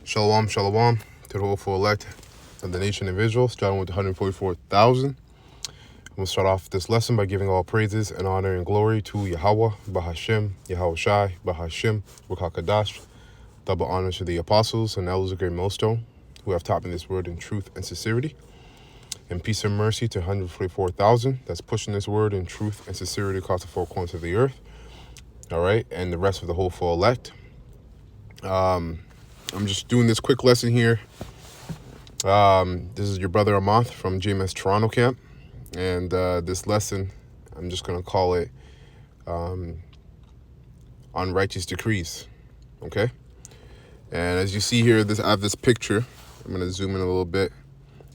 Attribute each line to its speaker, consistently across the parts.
Speaker 1: Shalom, shalom to the hopeful elect of the nation of Israel, starting with 144,000. We'll start off this lesson by giving all praises and honor and glory to Yahweh, Bahashem, Yahweh Shai, Bahashem, Wakakadash. Double honors to the apostles and elders of Great Millstone, who have taught me this word in truth and sincerity. And peace and mercy to 144,000 that's pushing this word in truth and sincerity across the four corners of the earth. All right, and the rest of the hopeful elect. I'm just doing this quick lesson here. This is your brother Amath from GMS Toronto camp. And this lesson, I'm just going to call it Unrighteous Decrees. Okay? And as you see here, I have this picture. I'm going to zoom in a little bit.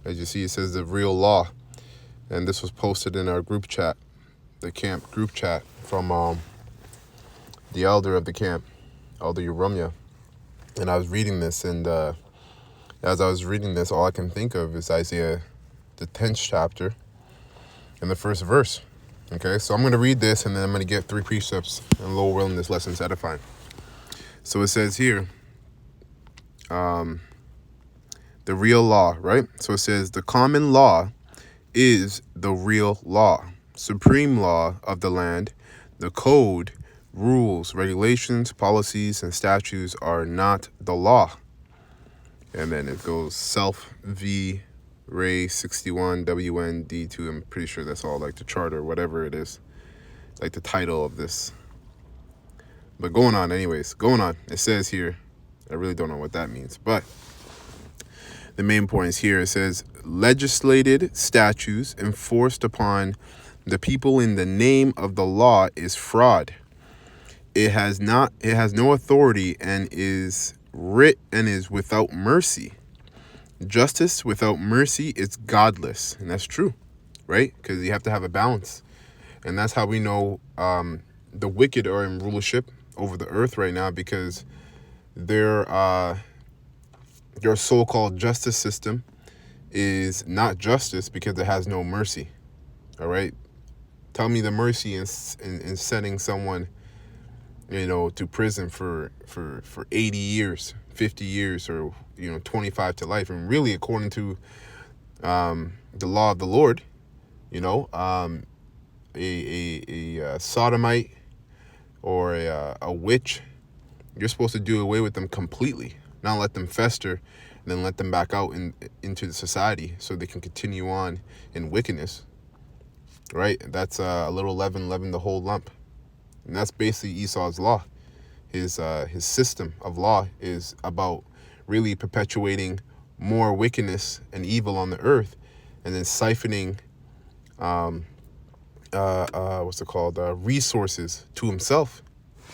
Speaker 1: As you see, it says the real law. And this was posted in our group chat, the camp group chat from the elder of the camp, Elder Urumya. And I was reading this, and as I was reading this, all I can think of is Isaiah, the 10th chapter, and the first verse. Okay, so I'm going to read this, and then I'm going to get 3 precepts, and Lord willing, this lesson is edifying. So it says here, the real law, right? So it says, the common law is the real law, supreme law of the land. The code, rules, regulations, policies, and statutes are not the law. And then it goes self v Ray 61 WND2. I'm pretty sure that's all like the charter, whatever it is, like the title of this. But going on, it says here, I really don't know what that means, but the main point is here. It says legislated statutes enforced upon the people in the name of the law is fraud. It has no authority and is without mercy. Justice without mercy is godless. And that's true, right? Because you have to have a balance. And that's how we know the wicked are in rulership over the earth right now, because their so-called justice system is not justice because it has no mercy. All right? Tell me the mercy in sending someone, to prison for 80 years, 50 years, or 25 to life. And really, according to the law of the Lord, a sodomite or a witch, you're supposed to do away with them completely, not let them fester, and then let them back out into the society so they can continue on in wickedness. Right? That's a little leaven the whole lump. And that's basically Esau's law. His system of law is about really perpetuating more wickedness and evil on the earth, and then siphoning resources to himself,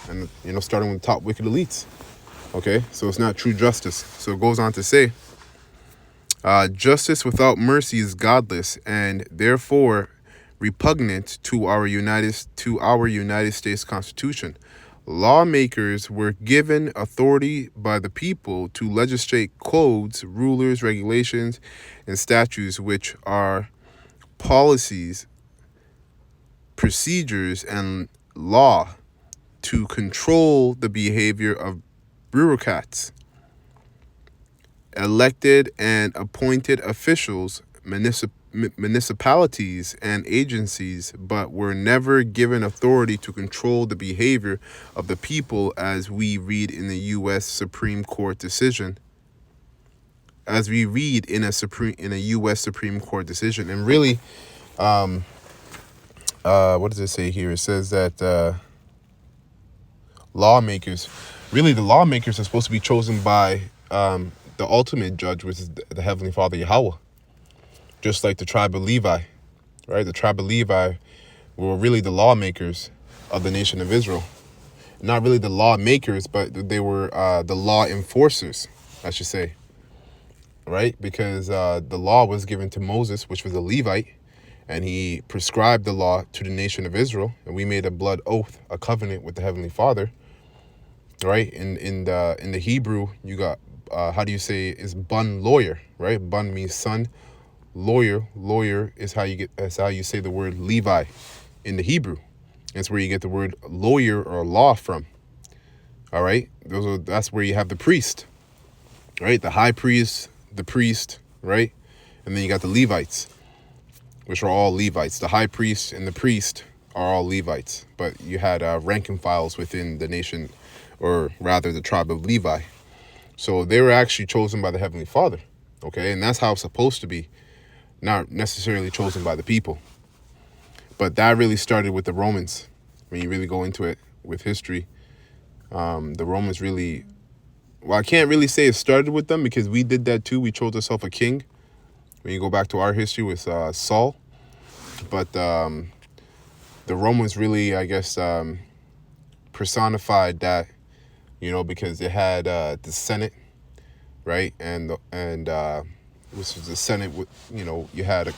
Speaker 1: and starting with the top wicked elites. Okay, so it's not true justice. So it goes on to say, justice without mercy is godless, and therefore repugnant to our United States Constitution. Lawmakers were given authority by the people to legislate codes, rulers, regulations, and statutes, which are policies, procedures, and law to control the behavior of bureaucrats, elected and appointed officials, municipalities, and agencies, but were never given authority to control the behavior of the people, as we read in the U.S. Supreme Court decision. As we read in a U.S. Supreme Court decision. And really, what does it say here? It says that the lawmakers are supposed to be chosen by the ultimate judge, which is the Heavenly Father, Yahweh. Just like the tribe of Levi, right? The tribe of Levi were really the lawmakers of the nation of Israel. Not really the lawmakers, but they were the law enforcers, I should say, right? Because the law was given to Moses, which was a Levite, and he prescribed the law to the nation of Israel. And we made a blood oath, a covenant with the Heavenly Father, right? In the Hebrew, you got how do you say is bun lawyer, right? Bun means son. Lawyer is how you say the word Levi in the Hebrew. It's where you get the word lawyer or law from. All right, that's where you have the priest. right? The high priest, the priest, right? And then you got the Levites, which are all Levites. The high priest and the priest are all Levites, but you had rank and files within the nation, or rather the tribe of Levi. So they were actually chosen by the Heavenly Father, okay? And that's how it's supposed to be, not necessarily chosen by the people. But that really started with the Romans. When you really go into it with history, the Romans really, well, I can't really say it started with them because we did that too. We chose ourselves a king. When you go back to our history with Saul. But the Romans really, I guess, personified that, because they had the Senate, right? And which was the Senate, you had,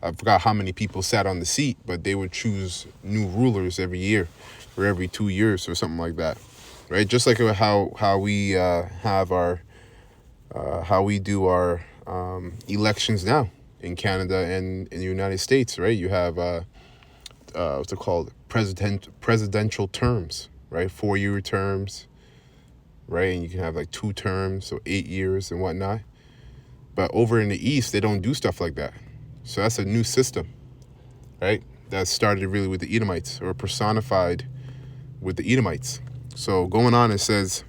Speaker 1: I forgot how many people sat on the seat, but they would choose new rulers every year or every 2 years or something like that, right? Just like how we have our, how we do our elections now in Canada and in the United States, right? You have what's it called, presidential terms, right? 4-year terms, right? And you can have like 2 terms, so 8 years and whatnot. But over in the East, they don't do stuff like that. So that's a new system, right? That started really with the Edomites, or personified with the Edomites. So going on, it says,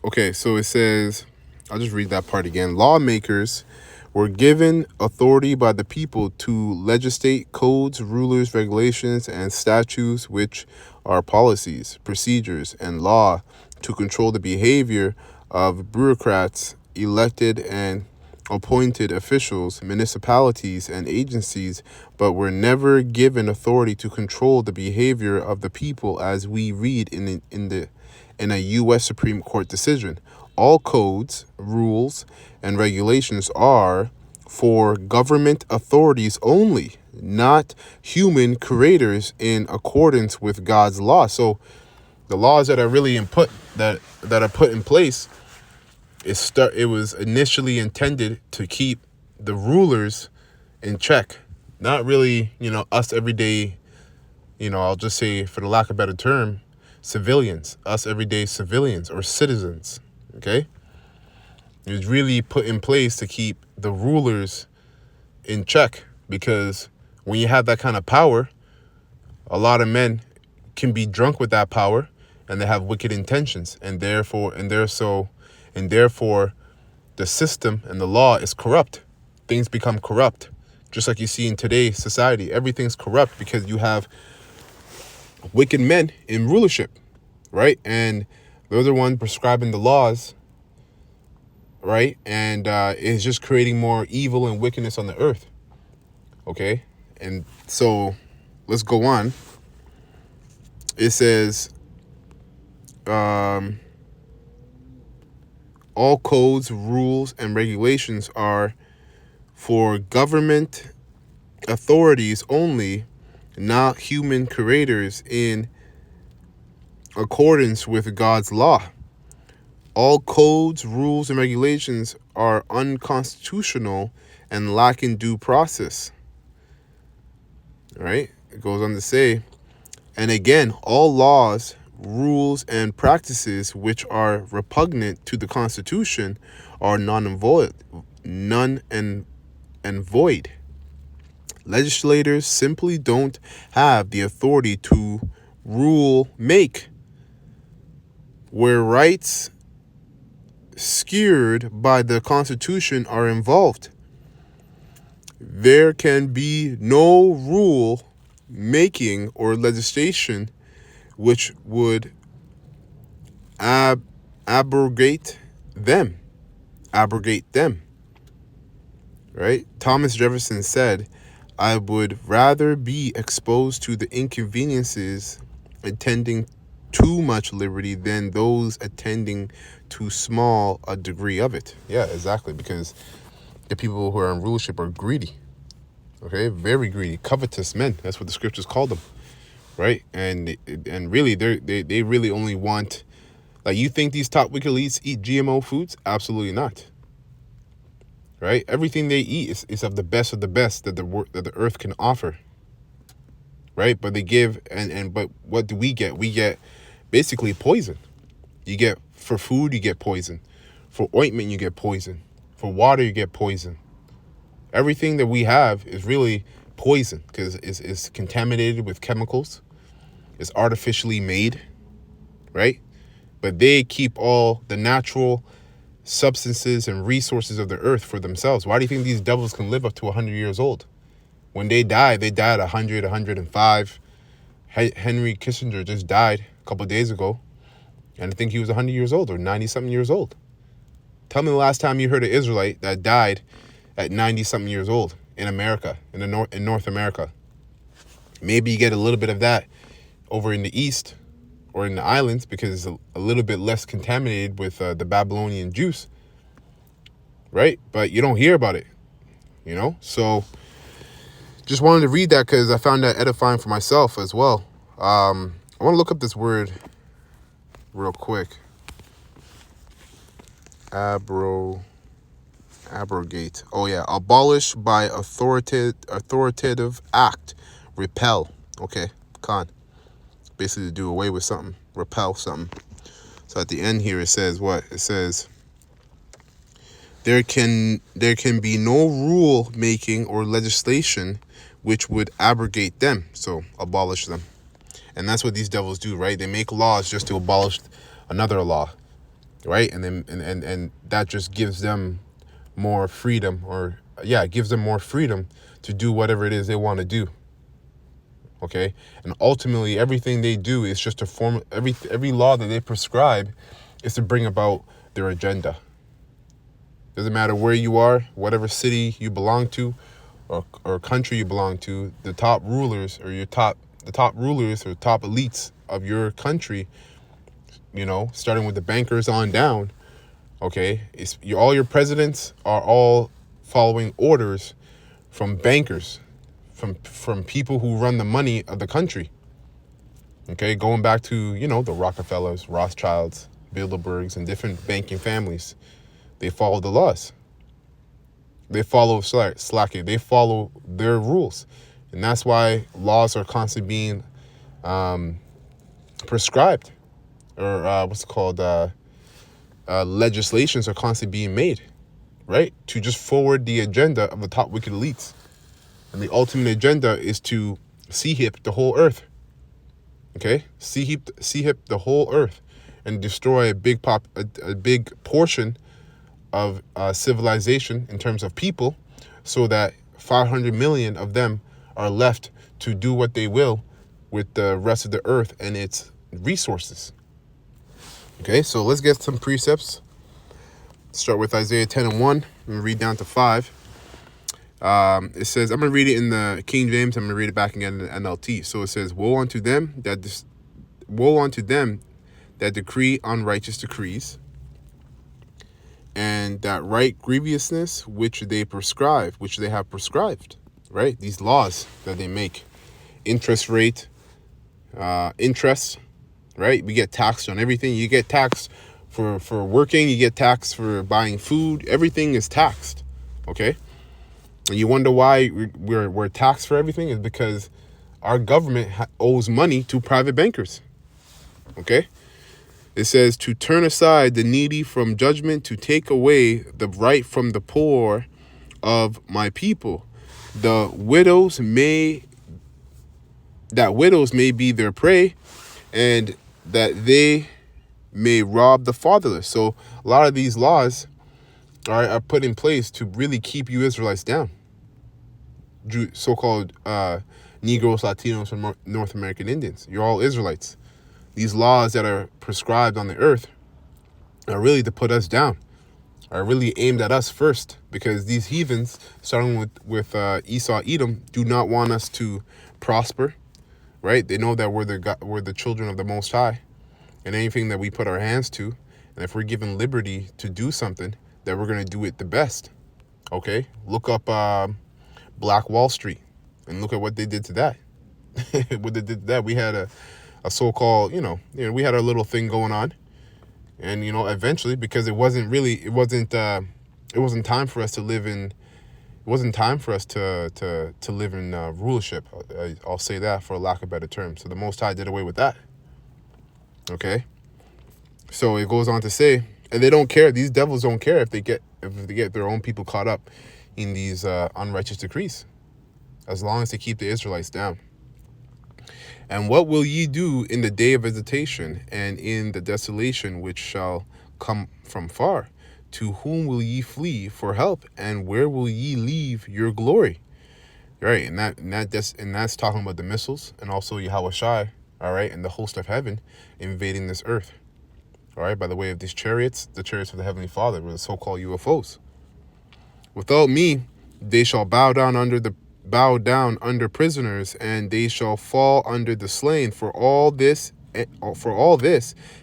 Speaker 1: okay, so it says, I'll just read that part again. Lawmakers were given authority by the people to legislate codes, rulers, regulations, and statutes, which are policies, procedures, and law to control the behavior of bureaucrats, elected and appointed officials, municipalities, and agencies, but were never given authority to control the behavior of the people, as we read in a U.S. Supreme Court decision. All codes, rules, and regulations are for government authorities only, not human creators, in accordance with God's law. So the laws that are really that are put in place, it was initially intended to keep the rulers in check, not really, us everyday, I'll just say, for the lack of a better term, civilians, us everyday civilians or citizens, okay? It was really put in place to keep the rulers in check, because when you have that kind of power, a lot of men can be drunk with that power and they have wicked intentions, and therefore the system and the law is corrupt. Things become corrupt. Just like you see in today's society, everything's corrupt because you have wicked men in rulership, right? And they're the one prescribing the laws, right? And it's just creating more evil and wickedness on the earth, okay? And so let's go on. It says, all codes, rules, and regulations are for government authorities only, not human creators, in accordance with God's law. All codes, rules, and regulations are unconstitutional and lacking due process. All right? It goes on to say, and again, all laws, rules, and practices which are repugnant to the Constitution are none and void. Legislators simply don't have the authority to make where rights skewed by the Constitution are involved. There can be no rule making or legislation which would abrogate them, right? Thomas Jefferson said, I would rather be exposed to the inconveniences attending too much liberty than those attending too small a degree of it. Yeah, exactly, because the people who are in rulership are greedy, okay? Very greedy, covetous men. That's what the scriptures call them, right? And really, they really only want, like, you think these top wicked elites eat GMO foods? Absolutely not. Right? Everything they eat is of the best that the earth can offer. Right? right? But they give, but what do we get? We get basically poison. You get, for food, you get poison. For ointment, you get poison. For water, you get poison. Everything that we have is really poison because it's contaminated with chemicals. It's artificially made, right? But they keep all the natural substances and resources of the earth for themselves. Why do you think these devils can live up to 100 years old? When they died at 100, 105. Henry Kissinger just died a couple of days ago, and I think he was 100 years old or 90-something years old. Tell me the last time you heard an Israelite that died at 90-something years old in America, in North America. Maybe you get a little bit of that over in the East or in the islands because it's a little bit less contaminated with the Babylonian juice, right? But you don't hear about it, So just wanted to read that because I found that edifying for myself as well. I want to look up this word real quick. Abrogate. Oh yeah, abolish by authoritative act. Repel. Okay, basically to do away with something. Repel something. So at the end here it says what? It says there can be no rule making or legislation which would abrogate them. So abolish them. And that's what these devils do, right? They make laws just to abolish another law, right? And then and that just gives them more freedom, it gives them more freedom to do whatever it is they want to do. Okay? And ultimately everything they do is just to form every law that they prescribe is to bring about their agenda. Doesn't matter where you are, whatever city you belong to or country you belong to, the top rulers or the top elites of your country, starting with the bankers on down, okay, all your presidents are all following orders from bankers, from people who run the money of the country. Okay, going back to, the Rockefellers, Rothschilds, Bilderbergs, and different banking families. They follow the laws. They follow slacking. They follow their rules. And that's why laws are constantly being prescribed. Or legislations are constantly being made, right? To just forward the agenda of the top wicked elites. And the ultimate agenda is to sea-hip the whole earth. Okay? Sea-hip the whole earth and destroy a big portion of civilization in terms of people, so that 500 million of them are left to do what they will with the rest of the earth and its resources. Okay, so let's get some precepts. Start with Isaiah 10:1 and read down to 5. It says, I'm going to read it in the King James. I'm going to read it back again in the NLT. So it says, Woe unto them that decree unrighteous decrees, and that right grievousness which they have prescribed, right? These laws that they make, interest rate, interest, right? We get taxed on everything. You get taxed for working. You get taxed for buying food. Everything is taxed, okay? And you wonder why we're taxed for everything is because our government owes money to private bankers, okay? It says to turn aside the needy from judgment, to take away the right from the poor of my people. Widows may be their prey, and that they may rob the fatherless. So a lot of these laws are put in place to really keep you Israelites down. So-called Negroes, Latinos, and North American Indians. You're all Israelites. These laws that are prescribed on the earth are really to put us down, are really aimed at us first, because these heathens, starting with Esau, Edom, do not want us to prosper, right? They know that we're the children of the Most High, and anything that we put our hands to, and if we're given liberty to do something, that we're going to do it the best, okay? Look up Black Wall Street and look at what they did to that. What they did to that, we had a so-called, we had our little thing going on, and eventually, because it wasn't time for us to live in It wasn't time for us to live in rulership. I'll say that for lack of better term. So the Most High did away with that. Okay. So it goes on to say, and they don't care. These devils don't care if they get their own people caught up in these unrighteous decrees, as long as they keep the Israelites down. And what will ye do in the day of visitation, and in the desolation which shall come from far? To whom will ye flee for help, and where will ye leave your glory? Right, and that's talking about the missiles, and also Yahweh Shai, all right, and the host of heaven invading this earth, all right, by the way of these chariots, the chariots of the Heavenly Father, or the so-called UFOs. Without me, they shall bow down under prisoners, and they shall fall under the slain. For all this,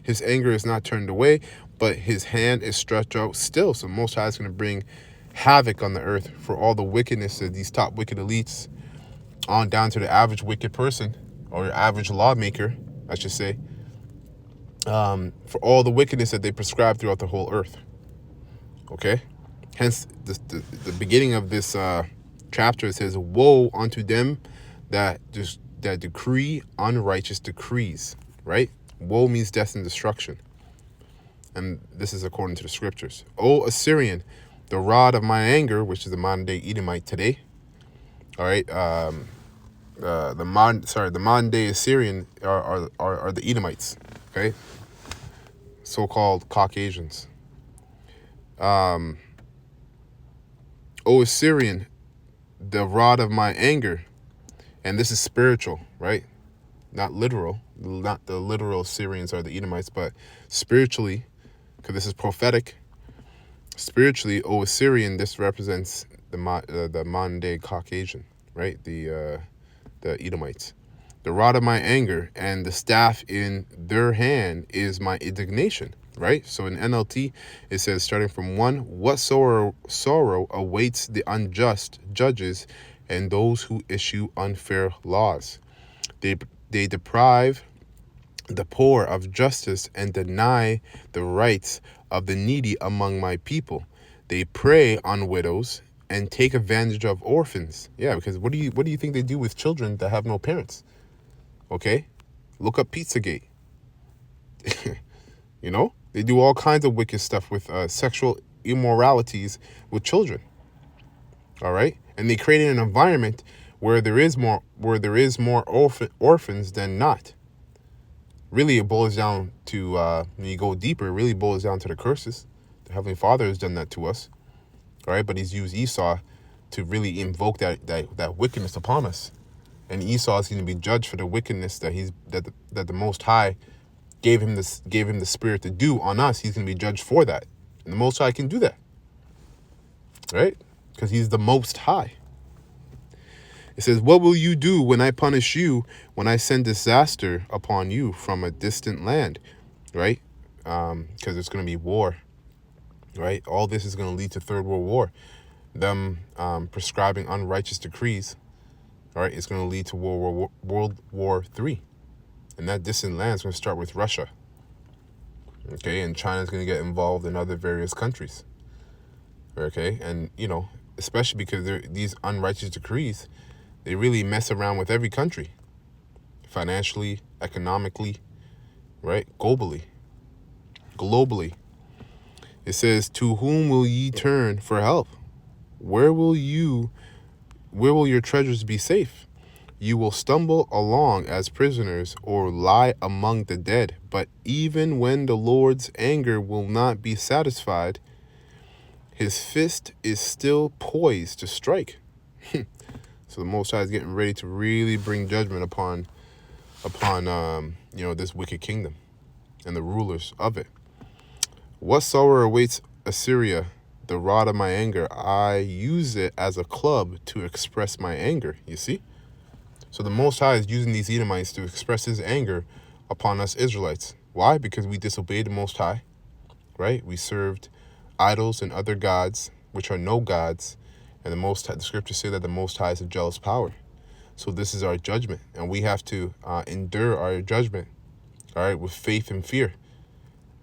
Speaker 1: his anger is not turned away, but his hand is stretched out still. So Most High is going to bring havoc on the earth for all the wickedness of these top wicked elites, on down to the average wicked person, or your average lawmaker, I should say, for all the wickedness that they prescribe throughout the whole earth. Okay? Hence, the beginning of this chapter says, "Woe unto them that decree unrighteous decrees." Right? Woe means death and destruction, and this is according to the scriptures. O Assyrian, the rod of my anger, which is the modern day Edomite today. All right. The modern day Assyrian are the Edomites. Okay. So-called Caucasians. O Assyrian, the rod of my anger. And this is spiritual, right? Not literal. Not the literal Assyrians are the Edomites, but spiritually, because this is prophetic. Spiritually, O Assyrian, this represents the modern day Caucasian, right? The Edomites. The rod of my anger and the staff in their hand is my indignation, right? So in NLT, it says, starting from 1, what sorrow awaits the unjust judges and those who issue unfair laws. They deprive the poor of justice and deny the rights of the needy among my people. They prey on widows and take advantage of orphans. Yeah, because what do you think they do with children that have no parents? Okay? Look up Pizzagate. You know? They do all kinds of wicked stuff with sexual immoralities with children. All right? And they created an environment where there is more orphans than not. Really, it boils down to, when you go deeper, it really boils down to the curses. The Heavenly Father has done that to us. All right? But he's used Esau to really invoke that wickedness upon us. And Esau is going to be judged for the wickedness that the Most High gave him the spirit to do on us. He's going to be judged for that. And the Most High can do that. Right? Because he's the Most High. It says, what will you do when I punish you, when I send disaster upon you from a distant land? Right? Because it's going to be war. Right? All this is going to lead to Third World War. Them prescribing unrighteous decrees. All right, it's going to lead to World War III. And that distant land is going to start with Russia. Okay, and China's going to get involved in other various countries. Okay, and, you know, especially because these unrighteous decrees, they really mess around with every country. Financially, economically, right? Globally. It says, to whom will ye turn for help? Where will your treasures be safe? You will stumble along as prisoners or lie among the dead. But even when the Lord's anger will not be satisfied, his fist is still poised to strike. So the Most High is getting ready to really bring judgment upon this wicked kingdom and the rulers of it. What sorrow awaits Assyria? The rod of my anger, I use it as a club to express my anger. You see? So the Most High is using these Edomites to express his anger upon us Israelites. Why? Because we disobeyed the Most High, right? We served idols and other gods, which are no gods. And the scriptures say that the Most High is a jealous power. So this is our judgment. And we have to endure our judgment, all right, with faith and fear,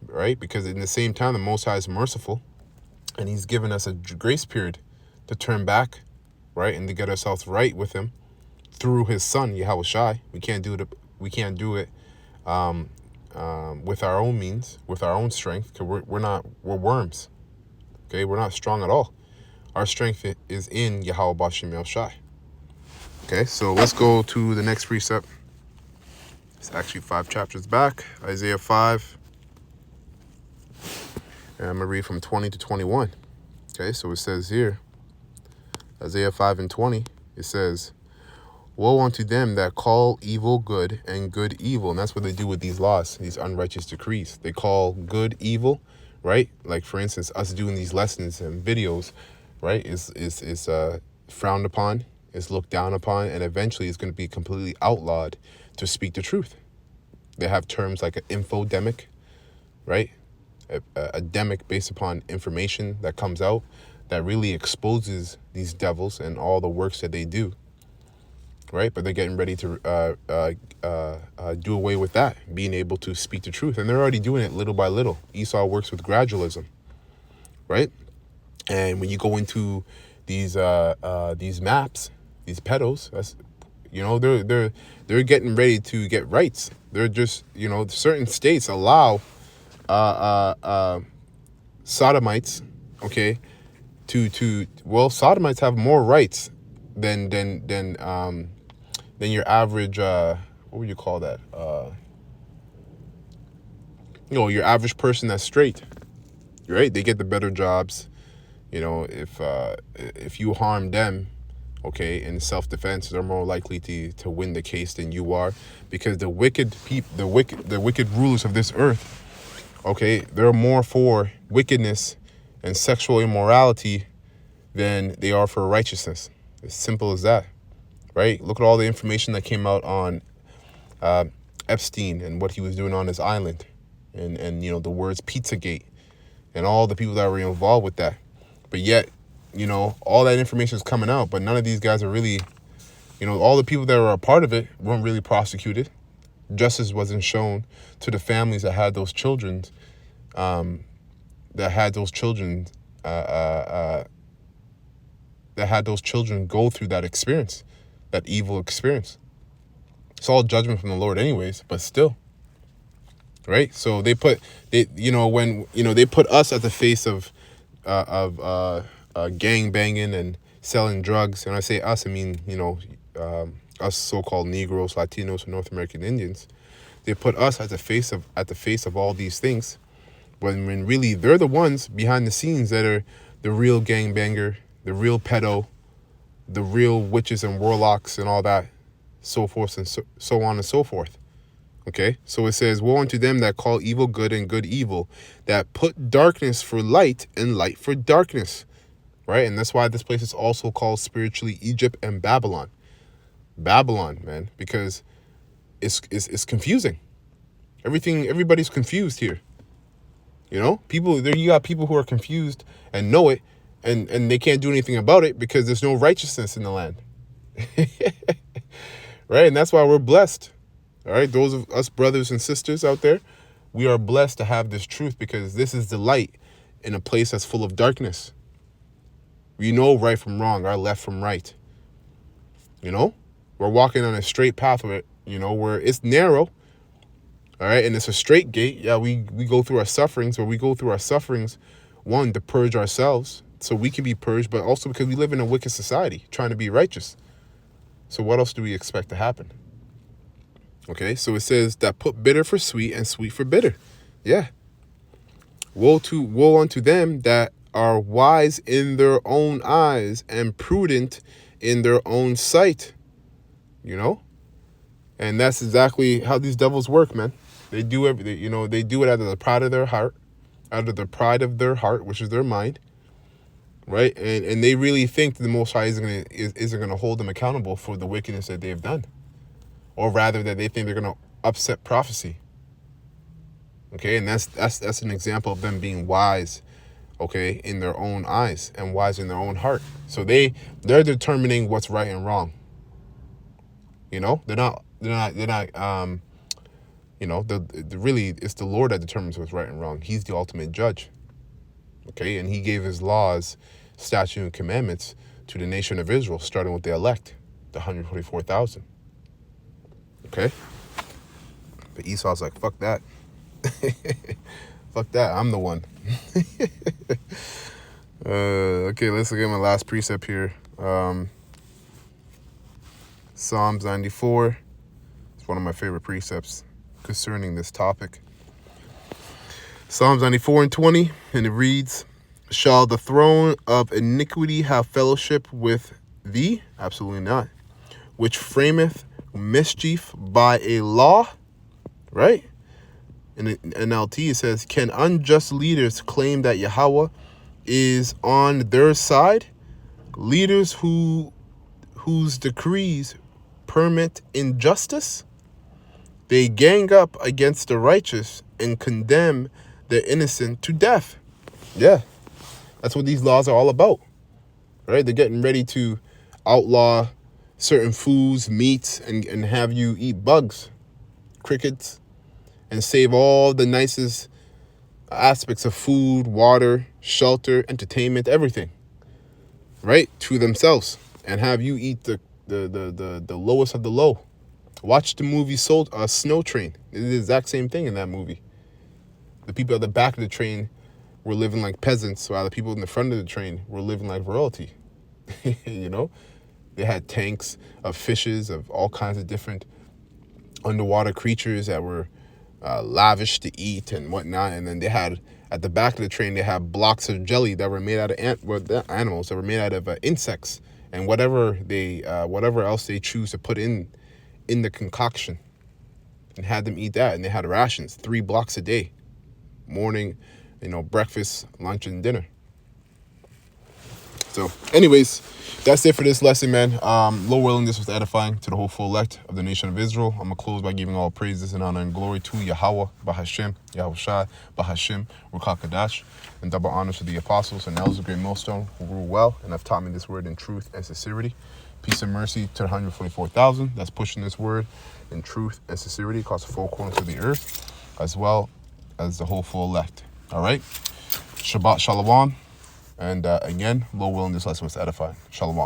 Speaker 1: right? Because in the same time, the Most High is merciful. And he's given us a grace period to turn back right? And to get ourselves right with him through his son, Yahweh Shai. We can't do it. We can't do it with our own means, with our own strength, because we're worms. Okay, we're not strong at all. Our strength is in Yahweh Bashem El Shai. Okay, so let's go to the next precept. It's actually 5 chapters back, Isaiah 5. And I'm going to read from 20 to 21. Okay, so it says here, Isaiah 5 and 20, it says, woe unto them that call evil good and good evil. And that's what they do with these laws, these unrighteous decrees. They call good evil, right? Like, for instance, us doing these lessons and videos, right, is frowned upon, is looked down upon, and eventually is going to be completely outlawed to speak the truth. They have terms like an infodemic, right? A demic based upon information that comes out that really exposes these devils and all the works that they do, right? But they're getting ready to do away with that, being able to speak the truth. And they're already doing it little by little. Esau works with gradualism, right? And when you go into these maps, these pedos, that's, you know, they're getting ready to get rights. They're just, you know, certain states allow sodomites, okay, well, sodomites have more rights than your average what would you call that, you know, your average person that's straight, right? They get the better jobs. You know, if you harm them, okay, in self-defense, they're more likely to win the case than you are, because the wicked rulers of this earth, okay, they're more for wickedness and sexual immorality than they are for righteousness. As simple as that, right? Look at all the information that came out on Epstein and what he was doing on his island, and you know, the words Pizzagate and all the people that were involved with that. But yet, you know, all that information is coming out, but none of these guys are really, you know, all the people that were a part of it weren't really prosecuted. Justice wasn't shown to the families that had those children, that had those children go through that experience, that evil experience. It's all judgment from the Lord anyways, but still, right? So they put us at the face of gang banging and selling drugs. And I say us, I mean, you know, us so-called Negroes, Latinos, and North American Indians. They put us at the face of all these things, when really they're the ones behind the scenes that are the real gangbanger, the real pedo, the real witches and warlocks and all that, so forth and so on and so forth. Okay, so it says, woe unto them that call evil good and good evil, that put darkness for light and light for darkness, right? And that's why this place is also called spiritually Egypt and Babylon. Babylon, man, because it's confusing. Everybody's confused here. You know, you got people who are confused and know it, and they can't do anything about it because there's no righteousness in the land. Right? And that's why we're blessed. All right, those of us brothers and sisters out there, we are blessed to have this truth, because this is the light in a place that's full of darkness. We know right from wrong, our left from right. You know, we're walking on a straight path where, you know, where it's narrow. All right, and it's a straight gate. Yeah, we go through our sufferings, one, to purge ourselves so we can be purged, but also because we live in a wicked society trying to be righteous. So what else do we expect to happen? Okay, so it says that put bitter for sweet and sweet for bitter. Yeah. Woe unto them that are wise in their own eyes and prudent in their own sight. You know? And that's exactly how these devils work, man. They do everything, you know, they do it out of the pride of their heart, which is their mind. Right? And they really think the Most High isn't gonna hold them accountable for the wickedness that they've done. Or rather, that they think they're going to upset prophecy. Okay, and that's an example of them being wise, okay, in their own eyes and wise in their own heart. So they're determining what's right and wrong. You know, they're not you know, really it's the Lord that determines what's right and wrong. He's the ultimate judge. Okay, and he gave his laws, statutes, and commandments to the nation of Israel, starting with the elect, the 144,000. Okay? But Esau's like, fuck that. Fuck that, I'm the one. Okay, let's look at my last precept here. Psalms 94. It's one of my favorite precepts concerning this topic. Psalms 94 and 20, and it reads, shall the throne of iniquity have fellowship with thee? Absolutely not. Which frameth mischief by a law, right? In NLT, it says, can unjust leaders claim that Yahweh is on their side? Leaders whose decrees permit injustice? They gang up against the righteous and condemn the innocent to death. Yeah, that's what these laws are all about, right? They're getting ready to outlaw certain foods, meats, and have you eat bugs, crickets, and save all the nicest aspects of food, water, shelter, entertainment, everything, right, to themselves, and have you eat the lowest of the low. Watch the movie Snow Train. It's the exact same thing in that movie. The people at the back of the train were living like peasants, while the people in the front of the train were living like royalty. You know, they had tanks of fishes, of all kinds of different underwater creatures that were lavish to eat and whatnot. And then they had, at the back of the train, they had blocks of jelly that were made out of animals, that were made out of insects and whatever else they choose to put in the concoction, and had them eat that. And they had rations, 3 blocks a day, morning, breakfast, lunch, and dinner. So anyways, that's it for this lesson, man. Lord willing, this was edifying to the whole full elect of the nation of Israel. I'm going to close by giving all praises and honor and glory to Yahweh, Bahashem, Yahweh Shai, Bahashem, Rukakadash, and double honors to the apostles and elders of great millstone who rule well and have taught me this word in truth and sincerity. Peace and mercy to the 144,000 that's pushing this word in truth and sincerity across the 4 corners of the earth, as well as the whole full elect. All right? Shabbat Shalom. And again, Lord willing, this lesson was edifying. Shalom.